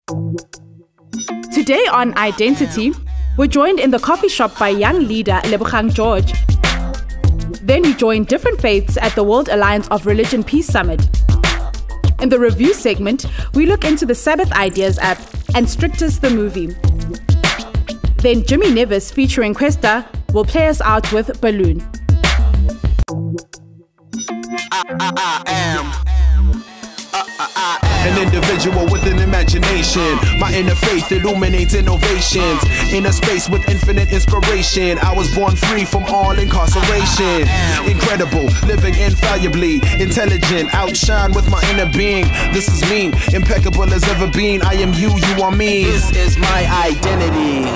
Today on Identity, we're joined in the coffee shop by young leader Lebogang George. Then we join different faiths at the World Alliance of Religion Peace Summit. In the review segment, we look into the Sabbath Ideas app and Strikdas the movie. Then Jimmy Nevis featuring Questa will play us out with Balloon. I am an individual with an imagination. My inner faith illuminates innovations. In a space with infinite inspiration, I was born free from all incarceration. Incredible, living infallibly, intelligent, outshine with my inner being. This is me, impeccable as ever been. I am you, you are me. This is my identity.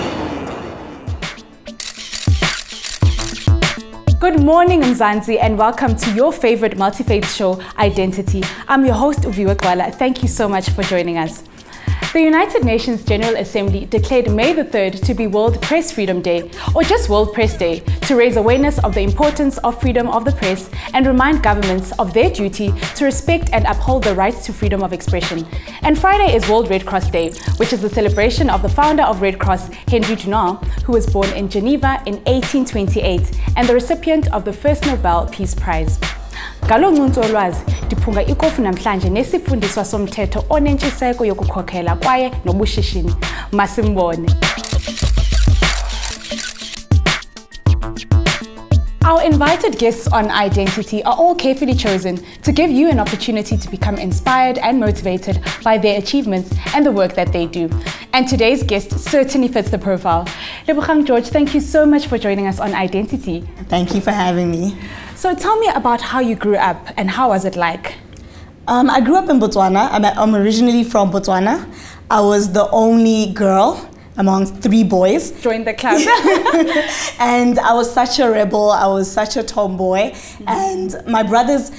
Good morning, Mzansians, and welcome to your favorite multi-faith show, Identity. I'm your host, Uviwe Gwala. Thank you so much for joining us. The United Nations General Assembly declared May the 3rd to be World Press Freedom Day, or just World Press Day, to raise awareness of the importance of freedom of the press and remind governments of their duty to respect and uphold the right to freedom of expression. And Friday is World Red Cross Day, which is the celebration of the founder of Red Cross, Henry Dunant, who was born in Geneva in 1828 and the recipient of the first Nobel Peace Prize. Ngalo ncuntsu olwazi ndiphunga ikofu namhlanje nesifundiswa somthetho onentshiseko yokukhokhela kwaye nobushishini. Masimbone. Our invited guests on Identity are all carefully chosen to give you an opportunity to become inspired and motivated by their achievements and the work that they do. And today's guest certainly fits the profile. Lebogang George, thank you so much for joining us on Identity. Thank you for having me. So tell me about how you grew up and how was it like? I grew up in Botswana. I'm originally from Botswana. I was the only girl amongst 3 boys. Join the club. And I was such a rebel. I was such a tomboy. And my brothers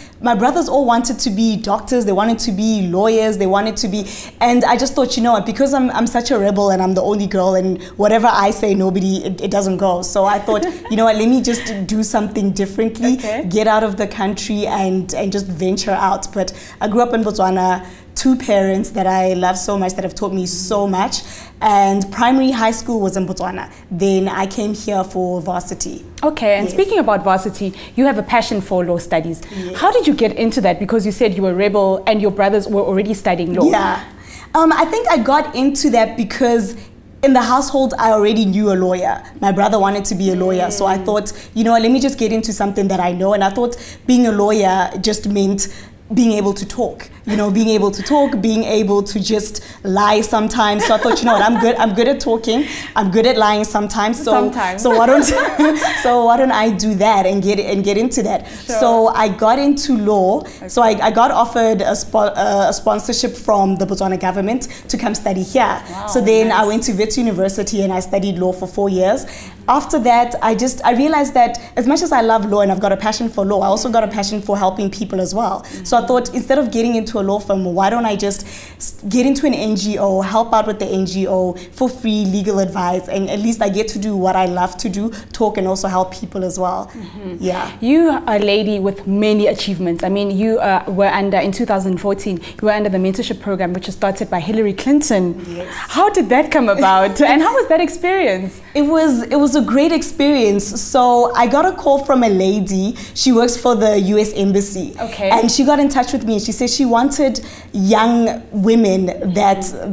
all wanted to be doctors. They wanted to be lawyers. They wanted to be, and I just thought, you know what, because I'm such a rebel and I'm the only girl and whatever I say, it doesn't go. So I thought, you know what, let me just do something differently, get out of the country and just venture out. But I grew up in Botswana. 2 parents that I love so much, that have taught me so much. And primary high school was in Botswana. Then I came here for varsity. Okay, and speaking about varsity, you have a passion for law studies. Yes. How did you get into that? Because you said you were a rebel and your brothers were already studying law. Yeah, I think I got into that because in the household, I already knew a lawyer. My brother wanted to be a lawyer. So I thought, you know, let me just get into something that I know. And I thought being a lawyer just meant being able to talk, being able to just lie sometimes. So I thought, you know what, I'm good at talking, I'm good at lying sometimes. So why don't I do that and get into that? Sure. So I got into law. Okay. So I got offered a sponsorship from the Botswana government to come study here. Wow, so then nice. I went to Wits University and I studied law for 4 years. After that, I realized that as much as I love law and I've got a passion for law, I also got a passion for helping people as well. So I thought, instead of getting into a law firm, why don't I just get into an NGO, help out with the NGO for free legal advice, and at least I get to do what I love to do, talk and also help people as well. Yeah. You are a lady with many achievements. I mean, you were in 2014, you were under the mentorship program, which was started by Hillary Clinton. Yes. How did that come about? And how was that experience? It was a great experience. So I got a call from a lady. She works for the US Embassy. Okay. And she got in touch with me and she said she wanted young women,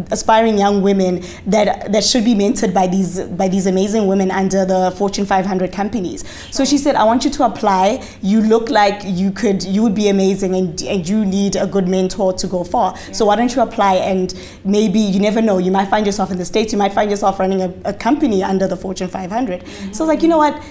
aspiring young women that should be mentored by these amazing women under the Fortune 500 companies. So she said, I want you to apply. You look like you would be amazing and you need a good mentor to go far. Yeah. So why don't you apply, and maybe, you never know, you might find yourself in the States, you might find yourself running a company under the Fortune 500. So I was like, you know what?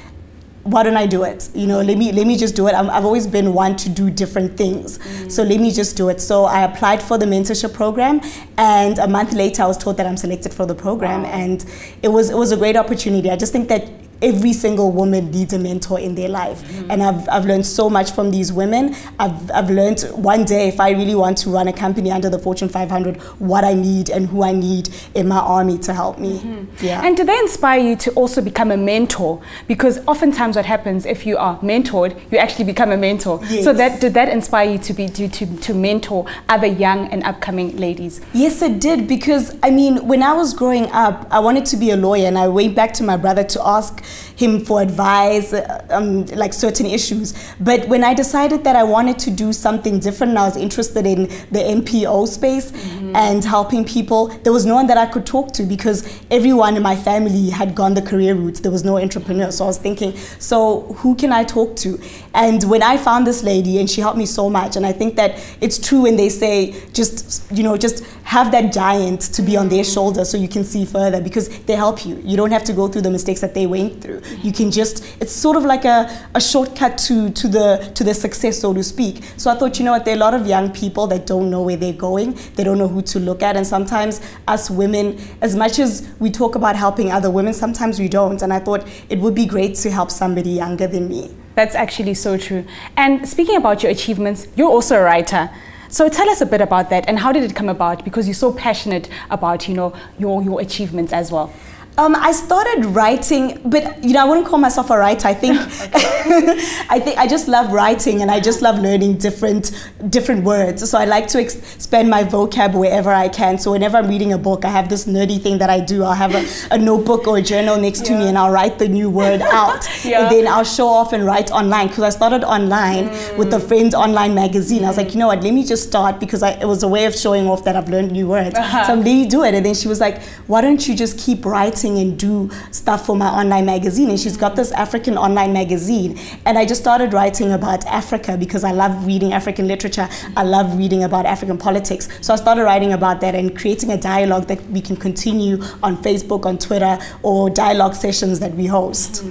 Why don't I do it? Let me just do it. I've always been one to do different things. So let me just do it. So I applied for the mentorship program, and a month later I was told that I'm selected for the program. Wow. And it was a great opportunity. I just think that every single woman needs a mentor in their life. And I've learned so much from these women. I've learned one day, if I really want to run a company under the Fortune 500, what I need and who I need in my army to help me. Yeah. And do they inspire you to also become a mentor? Because oftentimes what happens, if you are mentored, you actually become a mentor. Yes. So did that inspire you to mentor other young and upcoming ladies? Yes, it did, because I mean, when I was growing up, I wanted to be a lawyer, and I went back to my brother to ask him for advice, like certain issues. But when I decided that I wanted to do something different, and I was interested in the NPO space and helping people, there was no one that I could talk to, because everyone in my family had gone the career route. There was no entrepreneur. So I was thinking, so who can I talk to? And when I found this lady, and she helped me so much, and I think that it's true when they say, just have that giant to be on their shoulder so you can see further, because they help you. You don't have to go through the mistakes that they went through. You can just, it's sort of like a shortcut to the success, so to speak. So I thought, you know what, there are a lot of young people that don't know where they're going. They don't know who to look at. And sometimes us women, as much as we talk about helping other women, sometimes we don't. And I thought it would be great to help somebody younger than me. That's actually so true. And speaking about your achievements, you're also a writer. So tell us a bit about that, and how did it come about? Because you're so passionate about, your achievements as well. I started writing, but I wouldn't call myself a writer. I think I just love writing, and I just love learning different words. So I like to expand my vocab wherever I can. So whenever I'm reading a book, I have this nerdy thing that I do. I'll have a notebook or a journal next to me, and I'll write the new word out. And then I'll show off and write online, because I started online with a friend's online magazine. I was like, you know what, let me just start, because it was a way of showing off that I've learned new words. So let me do it. And then she was like, why don't you just keep writing and do stuff for my online magazine? And she's got this African online magazine, and I just started writing about Africa, because I love reading African literature. I love reading about African politics. So I started writing about that and creating a dialogue that we can continue on Facebook, on Twitter, or dialogue sessions that we host.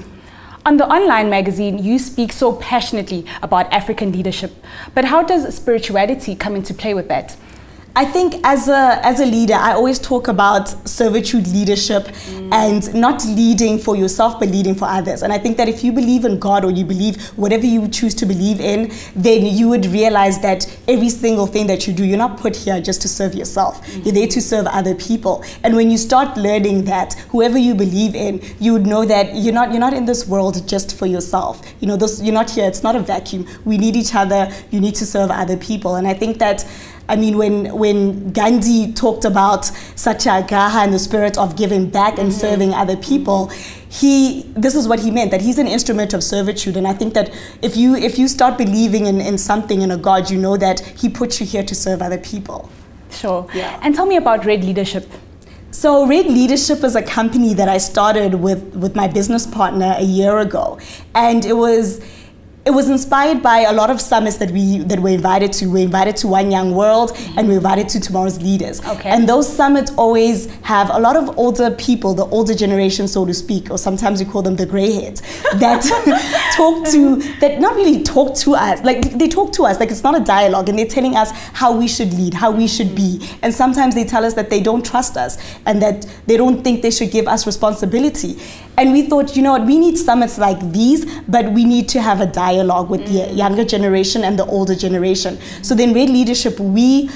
On the online magazine, you speak so passionately about African leadership, but how does spirituality come into play with that? I think as a leader, I always talk about servitude leadership and not leading for yourself, but leading for others. And I think that if you believe in God, or you believe whatever you choose to believe in, then you would realize that every single thing that you do, you're not put here just to serve yourself. You're there to serve other people. And when you start learning that, whoever you believe in, you would know that you're not in this world just for yourself. You're not here. It's not a vacuum. We need each other. You need to serve other people. And I think that, I mean, when Gandhi talked about satyagraha and the spirit of giving back and serving other people, this is what he meant, that he's an instrument of servitude. And I think that if you start believing in something, in a God, you know that he put you here to serve other people. Sure. Yeah. And tell me about Red Leadership. So Red Leadership is a company that I started with my business partner a year ago. And it was inspired by a lot of summits that we're invited to. We're invited to One Young World, and we're invited to Tomorrow's Leaders. Okay. And those summits always have a lot of older people, the older generation, so to speak, or sometimes we call them the greyheads, that not really talk to us. Like, they talk to us, like it's not a dialogue, and they're telling us how we should lead, how we should be. And sometimes they tell us that they don't trust us, and that they don't think they should give us responsibility. And we thought, you know what, we need summits like these, but we need to have a dialogue with the younger generation and the older generation. So then Red Leadership, we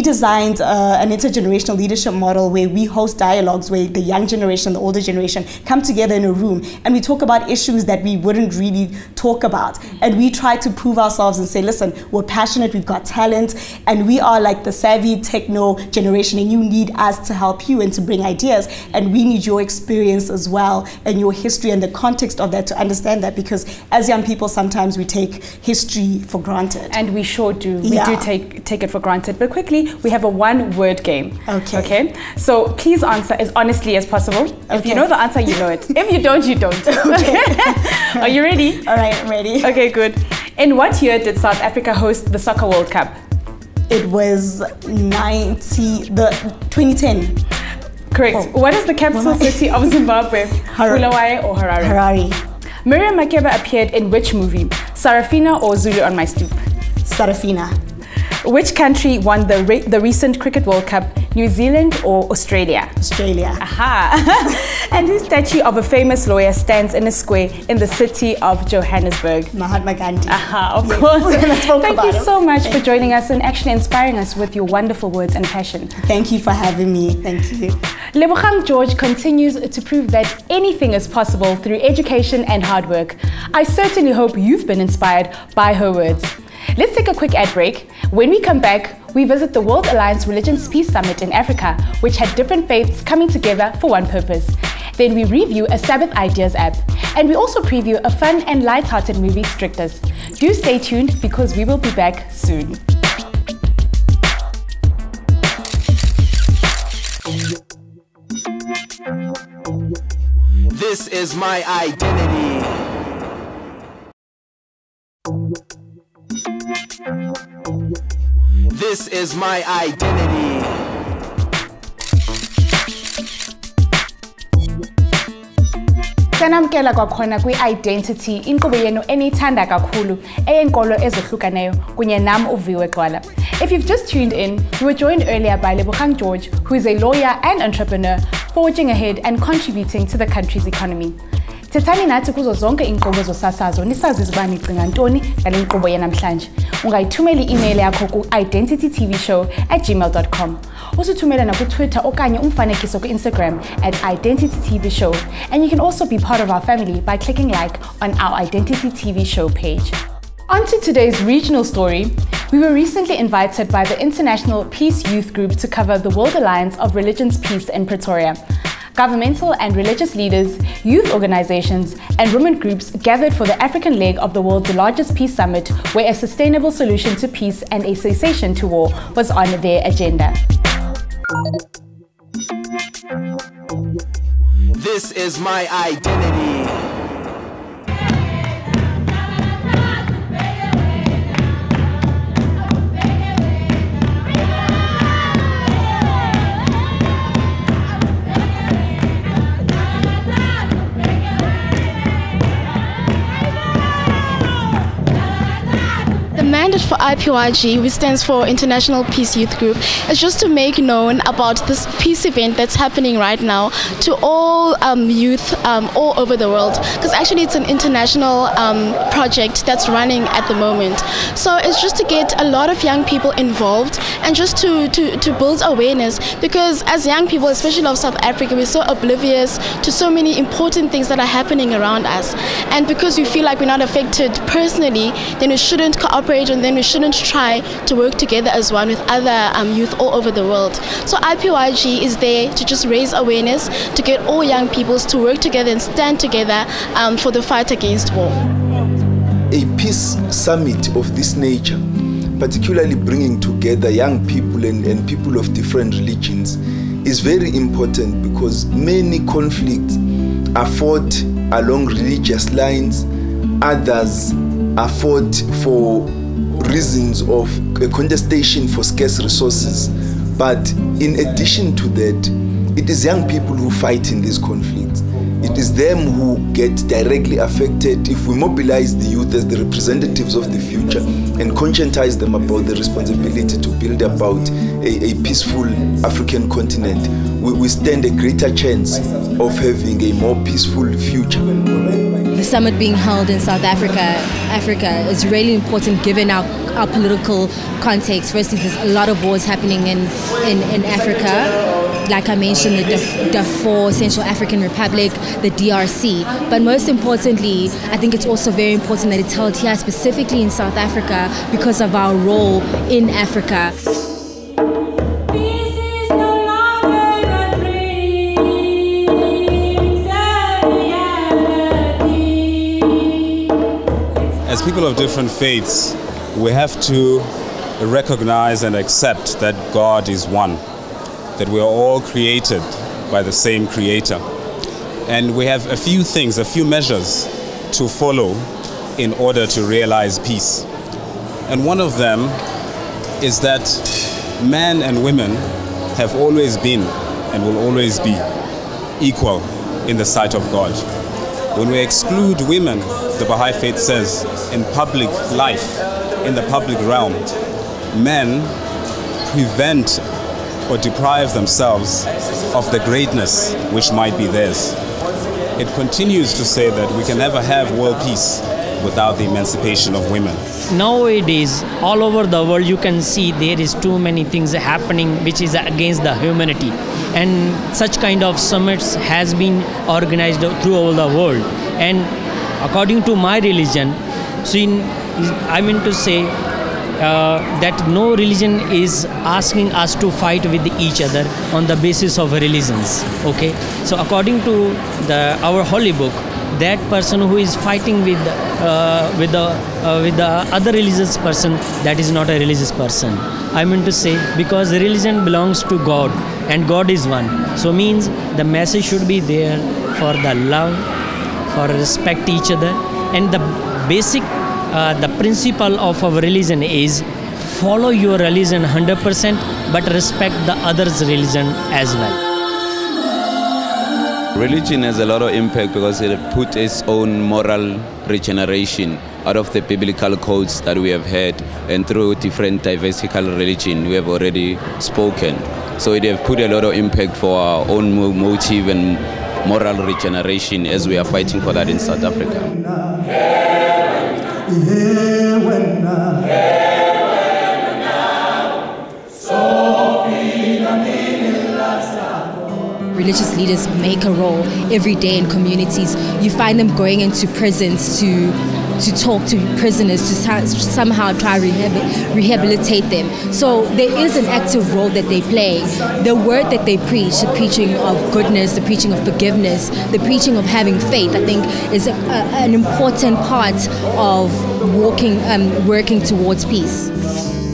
designed an intergenerational leadership model where we host dialogues where the young generation, the older generation come together in a room, and we talk about issues that we wouldn't really talk about. And we try to prove ourselves and say, listen, we're passionate, we've got talent, and we are like the savvy techno generation, and you need us to help you and to bring ideas. And we need your experience as well, and your history and the context of that to understand that, because as young people sometimes we take history for granted. And we sure do. We do take it for granted. But quickly, we have a one-word game. Okay. So please answer as honestly as possible. Okay. If you know the answer, you know it. If you don't, you don't. Okay. Are you ready? All right, I'm ready. Okay, good. In what year did South Africa host the Soccer World Cup? It was 2010. Correct. Oh. What is the capital city of Zimbabwe? Bulawayo or Harare? Harare. Miriam Makeba appeared in which movie? Sarafina or Zulu on My Stoop? Sarafina. Which country won the recent Cricket World Cup, New Zealand or Australia? Australia. Aha. And whose statue of a famous lawyer stands in a square in the city of Johannesburg? Mahatma Gandhi. Aha, of course. Thank you so much for joining us and actually inspiring us with your wonderful words and passion. Thank you for having me. Thank you. Lebogang George continues to prove that anything is possible through education and hard work. I certainly hope you've been inspired by her words. Let's take a quick ad break. When we come back, we visit the World Alliance Religions Peace Summit in Africa, which had different faiths coming together for one purpose. Then we review a Sabbath Ideas app. And we also preview a fun and light-hearted movie, Strikdas. Do stay tuned because we will be back soon. This is my identity. This is my identity. Sanamkela kwakhona kwi-Identity, inkqubo yenu eniyithanda kakhulu, eyenkolo ezohlukaneyo, kunye nam uViwe Gwala. If you've just tuned in, you were joined earlier by Lebogang George, who is a lawyer and entrepreneur, forging ahead and contributing to the country's economy. Thethani nathi kuzo zonke inkqubo zosasazo nisazi ukuba nicinga ntoni ngale nkqubo yanamhlanje. Ungayithumela i-email yakho ku-identitytvshow@gmail.com. Usithumela na ku-Twitter okanye umfanekiso ku-Instagram @identitytvshow. And you can also be part of our family by clicking like on our Identity TV show page. On to today's regional story. We were recently invited by the International Peace Youth Group to cover the World Alliance of Religions Peace in Pretoria. Governmental and religious leaders, youth organizations, and women groups gathered for the African leg of the world's largest peace summit, where a sustainable solution to peace and a cessation to war was on their agenda. This is my identity. The mandate for IPYG, which stands for International Peace Youth Group, is just to make known about this peace event that's happening right now to all youth all over the world, because actually it's an international project that's running at the moment. So it's just to get a lot of young people involved and just to build awareness, because as young people, especially of South Africa, we're so oblivious to so many important things that are happening around us. And because we feel like we're not affected personally, then we shouldn't cooperate, and then we shouldn't try to work together as one with other youth all over the world. So IPYG is there to just raise awareness, to get all young people to work together and stand together for the fight against war. A peace summit of this nature, particularly bringing together young people and people of different religions, is very important, because many conflicts are fought along religious lines, others are fought for reasons of a contestation for scarce resources. But in addition to that, it is young people who fight in these conflicts. It is them who get directly affected. If we mobilize the youth as the representatives of the future and conscientize them about the responsibility to build about a peaceful African continent, we stand a greater chance of having a more peaceful future. The summit being held in South Africa is really important given our political context. Firstly, there's a lot of wars happening in Africa. Like I mentioned, the Darfur, Central African Republic, the DRC. But most importantly, I think it's also very important that it's held here specifically in South Africa because of our role in Africa. As people of different faiths, we have to recognize and accept that God is one, that we are all created by the same Creator. And we have a few things, a few measures to follow in order to realize peace. And one of them is that men and women have always been and will always be equal in the sight of God. When we exclude women, the Baha'i faith says, in public life, in the public realm, men prevent or deprive themselves of the greatness which might be theirs. It continues to say that we can never have world peace without the emancipation of women. Nowadays, all over the world, you can see there is too many things happening which is against the humanity. And such kind of summits has been organized through all the world. And according to my religion, I mean to say that no religion is asking us to fight with each other on the basis of religions. Okay, so according to our holy book, that person who is fighting with the other religious person, that is not a religious person. I mean to say, because religion belongs to God and God is one. So means the message should be there for the love, for respect each other, and the basic the principle of our religion is follow your religion 100%, but respect the other's religion as well. Religion has a lot of impact because it put its own moral regeneration out of the biblical codes that we have had, and through different diversical religion we have already spoken. So it has put a lot of impact for our own motive and moral regeneration as we are fighting for that in South Africa. Religious leaders make a role every day in communities. You find them going into prisons to talk to prisoners, to somehow try to rehabilitate them. So there is an active role that they play. The word that they preach, the preaching of goodness, the preaching of forgiveness, the preaching of having faith, I think is an important part of working towards peace.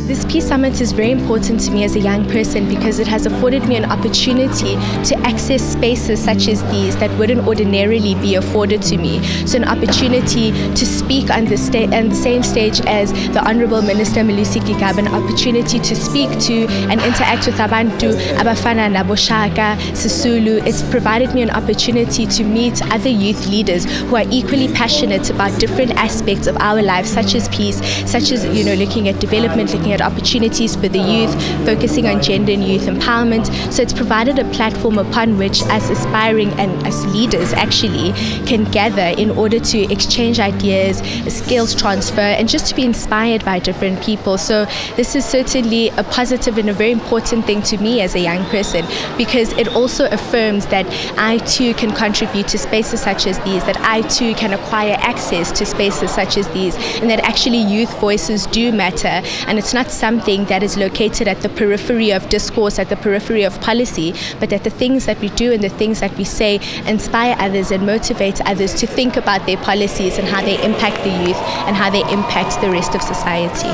This Peace Summit is very important to me as a young person because it has afforded me an opportunity to access spaces such as these that wouldn't ordinarily be afforded to me. So an opportunity to speak on the same stage as the Honorable Minister Malusi Gigaba, an opportunity to speak to and interact with abantu, abafana naboshaka, Sisulu. It's provided me an opportunity to meet other youth leaders who are equally passionate about different aspects of our lives, such as peace, such as, looking at development, looking at opportunities for the youth, focusing on gender and youth empowerment. So it's provided a platform upon which us aspiring and as leaders actually can gather in order to exchange ideas, skills transfer, and just to be inspired by different people. So this is certainly a positive and a very important thing to me as a young person, because it also affirms that I too can contribute to spaces such as these, that I too can acquire access to spaces such as these, and that actually youth voices do matter, and it's not something that is located at the periphery of discourse, at the periphery of policy, but that the things that we do and the things that we say inspire others and motivate others to think about their policies and how they impact the youth and how they impact the rest of society.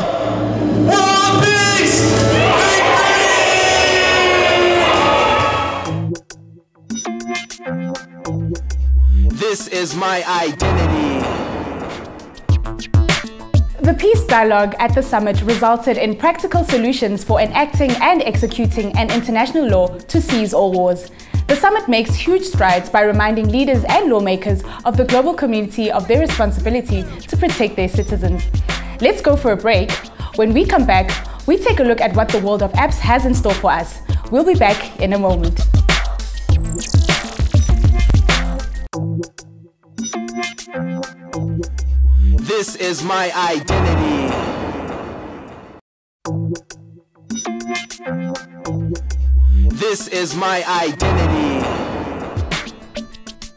This is my identity. The peace dialogue at the summit resulted in practical solutions for enacting and executing an international law to cease all wars. The summit makes huge strides by reminding leaders and lawmakers of the global community of their responsibility to protect their citizens. Let's go for a break. When we come back, we take a look at what the world of apps has in store for us. We'll be back in a moment. This is my identity. This is my identity.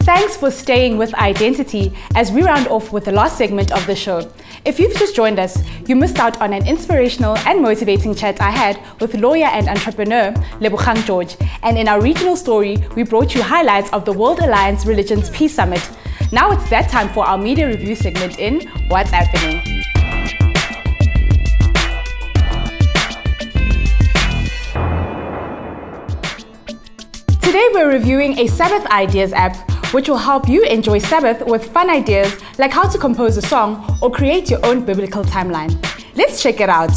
Thanks for staying with Identity as we round off with the last segment of the show. If you've just joined us, you missed out on an inspirational and motivating chat I had with lawyer and entrepreneur Lebogang George. And in our regional story, we brought you highlights of the World Alliance Religions Peace Summit. Now it's that time for our media review segment in What's Happening. Today we're reviewing a Sabbath Ideas app, which will help you enjoy Sabbath with fun ideas like how to compose a song or create your own biblical timeline. Let's check it out.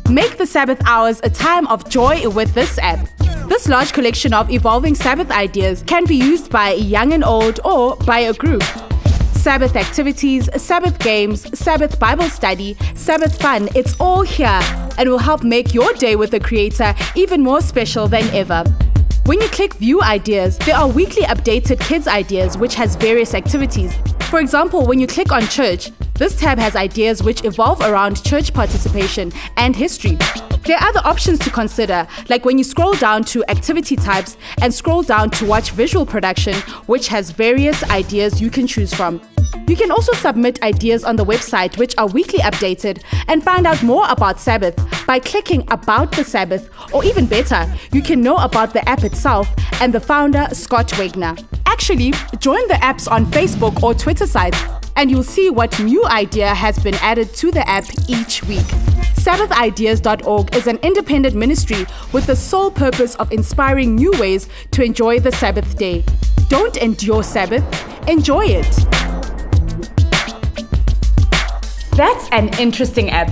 Make the Sabbath hours a time of joy with this app. This large collection of evolving Sabbath ideas can be used by young and old or by a group. Sabbath activities, Sabbath games, Sabbath Bible study, Sabbath fun, it's all here and will help make your day with the Creator even more special than ever. When you click View Ideas, there are weekly updated Kids Ideas which has various activities. For example, when you click on Church, this tab has ideas which evolve around church participation and history. There are other options to consider, like when you scroll down to Activity Types and scroll down to Watch Visual Production, which has various ideas you can choose from. You can also submit ideas on the website, which are weekly updated, and find out more about Sabbath by clicking About the Sabbath, or even better, you can know about the app itself and the founder, Scott Wagner. Actually, join the apps on Facebook or Twitter sites, and you'll see what new idea has been added to the app each week. SabbathIdeas.org is an independent ministry with the sole purpose of inspiring new ways to enjoy the Sabbath day. Don't endure Sabbath, enjoy it. That's an interesting app.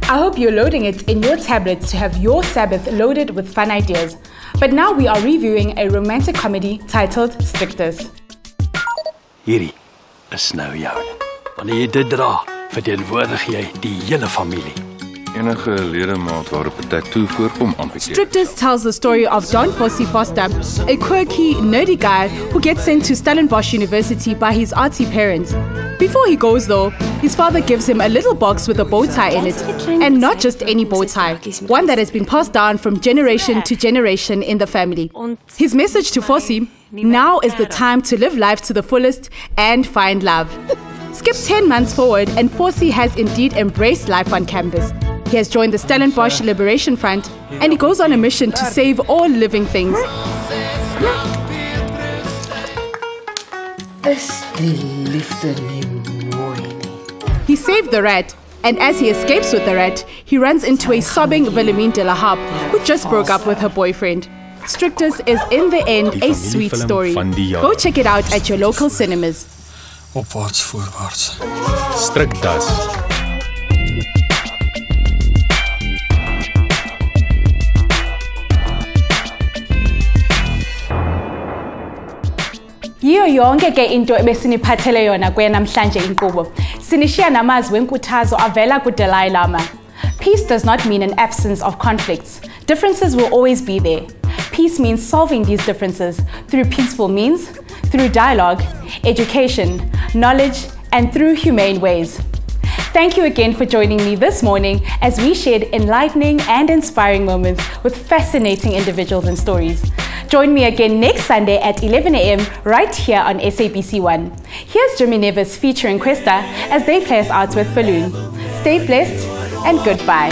I hope you're loading it in your tablets to have your Sabbath loaded with fun ideas. But now we are reviewing a romantic comedy titled Strikdas. Hierdie is nou joune. Wanneer jy dit dra, verteenwoordig jy die hele familie. Enige ledemaat waarop 'n tattoo voorkom amputeer. Strikdas tells the story of Don Fosse Foster, a quirky, nerdy guy who gets sent to Stellenbosch University by his artsy parents. Before he goes though, his father gives him a little box with a bow tie in it, and not just any bow tie, one that has been passed down from generation to generation in the family. His message to Fosse, now is the time to live life to the fullest and find love. Skip 10 months forward and Fosse has indeed embraced life on campus. He has joined the Stellenbosch Liberation Front and he goes on a mission to save all living things. He saved the rat, and as he escapes with the rat, he runs into a sobbing Wilhelmine de la Harpe who just broke up with her boyfriend. Strikdas is in the end a sweet story. Go check it out at your local cinemas. Opwaarts, voorwaarts. Strikdas. Yiyo yonke ke into ebesiniphathele yona kwenamhlanje inkqubo. Sinishiya namazwi enkuthazo avela kuDalai Lama. Peace does not mean an absence of conflicts. Differences will always be there. Peace means solving these differences through peaceful means, through dialogue, education, knowledge, and through humane ways. Thank you again for joining me this morning as we shared enlightening and inspiring moments with fascinating individuals and stories. Join me again next Sunday at 11 a.m. right here on SABC 1. Here's Jimmy Nevis featuring Questa as they play us out with Balloon. Stay blessed and goodbye.